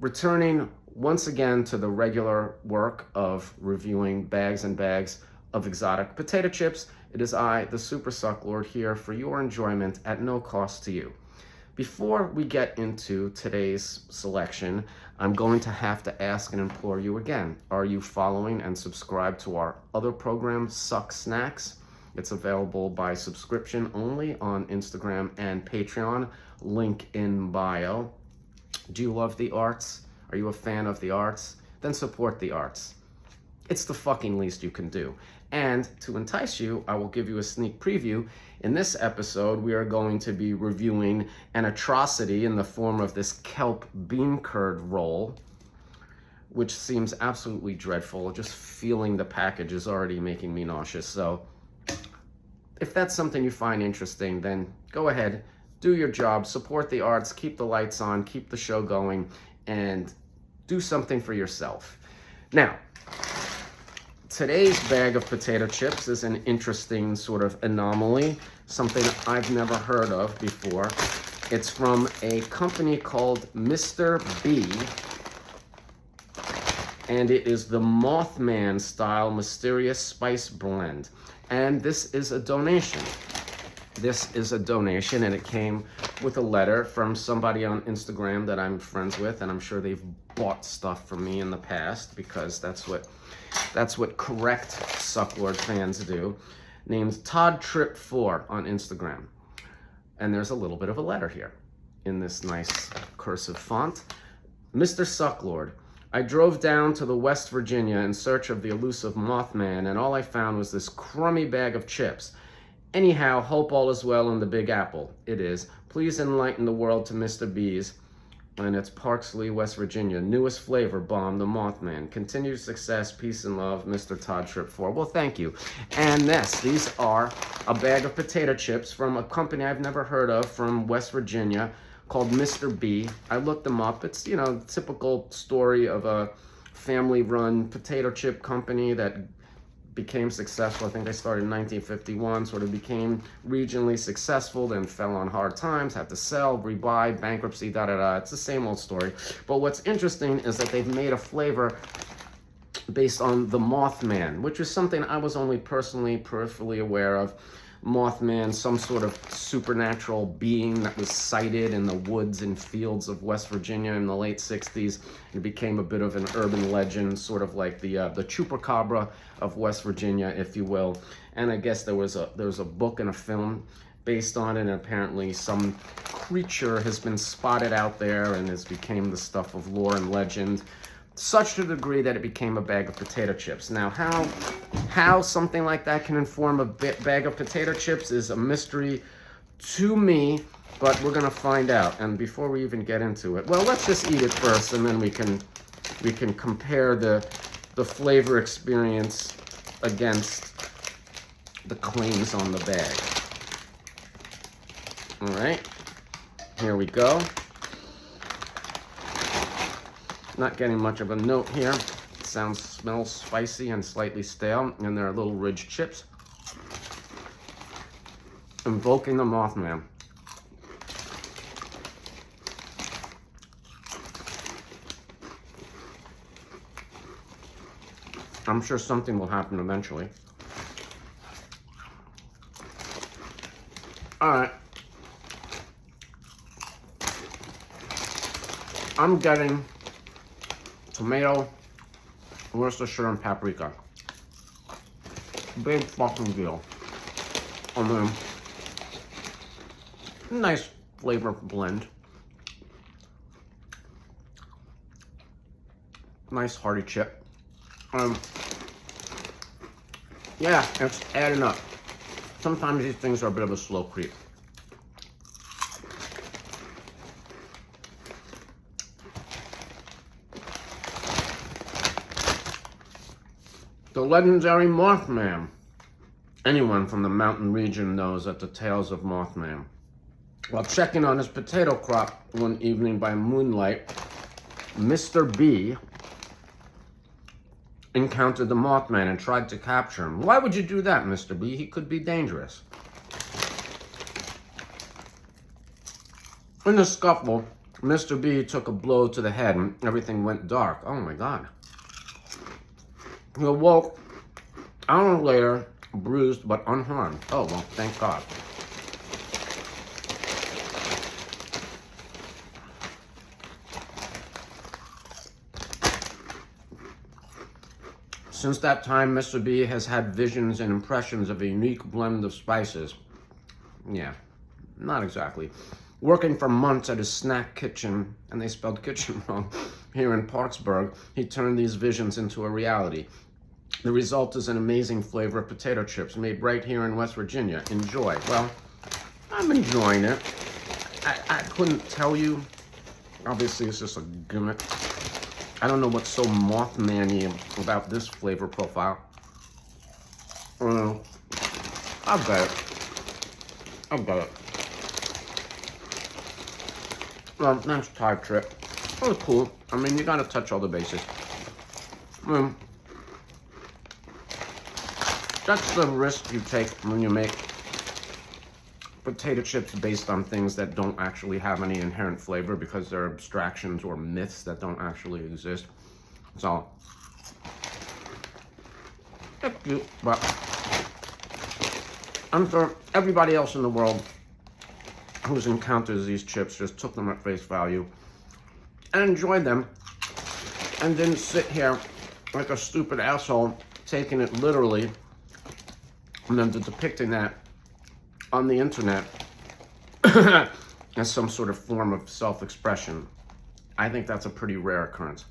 Returning once again to the regular work of reviewing bags and bags of exotic potato chips, it is I, the Super Suck Lord, here for your enjoyment at no cost to you. Before we get into today's selection, I'm going to have to ask and implore you again. Are you following and subscribed to our other program, Suck Snacks? It's available by subscription only on Instagram and Patreon. Link in bio. Do you love the arts? Are you a fan of the arts? Then support the arts. It's the fucking least you can do. And to entice you, I will give you a sneak preview. In this episode, we are going to be reviewing an atrocity in the form of this kelp bean curd roll, which seems absolutely dreadful. Just feeling the package is already making me nauseous. So if that's something you find interesting, then go ahead, do your job, support the arts, keep the lights on, keep the show going, and do something for yourself. Now, today's bag of potato chips is an interesting sort of anomaly, something I've never heard of before. It's from a company called Mr. B, and it is the Mothman style mysterious spice blend. And this is a donation. This is a donation, and it came with a letter from somebody on Instagram that I'm friends with, and I'm sure they've bought stuff from me in the past because that's what correct Sucklord fans do. Named Todd Trip 4 on Instagram. And there's a little bit of a letter here in this nice cursive font. Mr. Sucklord, I drove down to the West Virginia in search of the elusive Mothman, and all I found was this crummy bag of chips. Anyhow, hope all is well in the Big Apple. It is. Please enlighten the world to Mr. B's, and it's Parksley, West Virginia. Newest flavor bomb, the Mothman. Continued success, peace and love, Mr. Todd Trip 4. Well, thank you. And yes, these are a bag of potato chips from a company I've never heard of from West Virginia called Mr. B. I looked them up. It's, you know, typical story of a family-run potato chip company that became successful. I think they started in 1951, sort of became regionally successful, then fell on hard times, had to sell, rebuy, bankruptcy, da-da-da. It's the same old story. But what's interesting is that they've made a flavor based on the Mothman, which is something I was only personally, peripherally aware of. Mothman, some sort of supernatural being that was sighted in the woods and fields of West Virginia in the late 60s. It became a bit of an urban legend, sort of like the chupacabra of West Virginia, if you will. And I guess there was a book and a film based on it, and apparently some creature has been spotted out there and has became the stuff of lore and legend, such to the degree that it became a bag of potato chips. Now, how something like that can inform a bag of potato chips is a mystery to me, but we're gonna find out. And before we even get into it, well, let's just eat it first, and then we can compare the flavor experience against the claims on the bag. All right, here we go. Not getting much of a note here. Smells spicy and slightly stale, and they're little ridge chips. Invoking the Mothman. I'm sure something will happen eventually. All right. I'm getting tomato, Worcestershire, and paprika. Big fucking deal. And then, nice flavor blend. Nice hearty chip. Yeah, it's adding up. Sometimes these things are a bit of a slow creep. The legendary Mothman. Anyone from the mountain region knows that the tales of Mothman. While checking on his potato crop one evening by moonlight, Mr. B encountered the Mothman and tried to capture him. Why would you do that, Mr. B? He could be dangerous. In the scuffle, Mr. B took a blow to the head and everything went dark. Oh my God. He awoke hours later, bruised but unharmed. Oh, well, thank God. Since that time, Mr. B has had visions and impressions of a unique blend of spices. Yeah, not exactly. Working for months at his snack kitchen, and they spelled kitchen wrong, here in Parksburg, he turned these visions into a reality. The result is an amazing flavor of potato chips made right here in West Virginia. Enjoy. Well, I'm enjoying it. I couldn't tell you. Obviously, it's just a gimmick. I don't know what's so Mothman-y about this flavor profile. I'll bet it. I'll bet it. Well, nice Thai trip. It was cool. I mean, you gotta touch all the bases. That's the risk you take when you make potato chips based on things that don't actually have any inherent flavor because they're abstractions or myths that don't actually exist. So, it's cute, but I'm sure everybody else in the world who's encountered these chips just took them at face value and enjoyed them and didn't sit here like a stupid asshole taking it literally and then depicting that on the internet as some sort of form of self-expression. I think that's a pretty rare occurrence.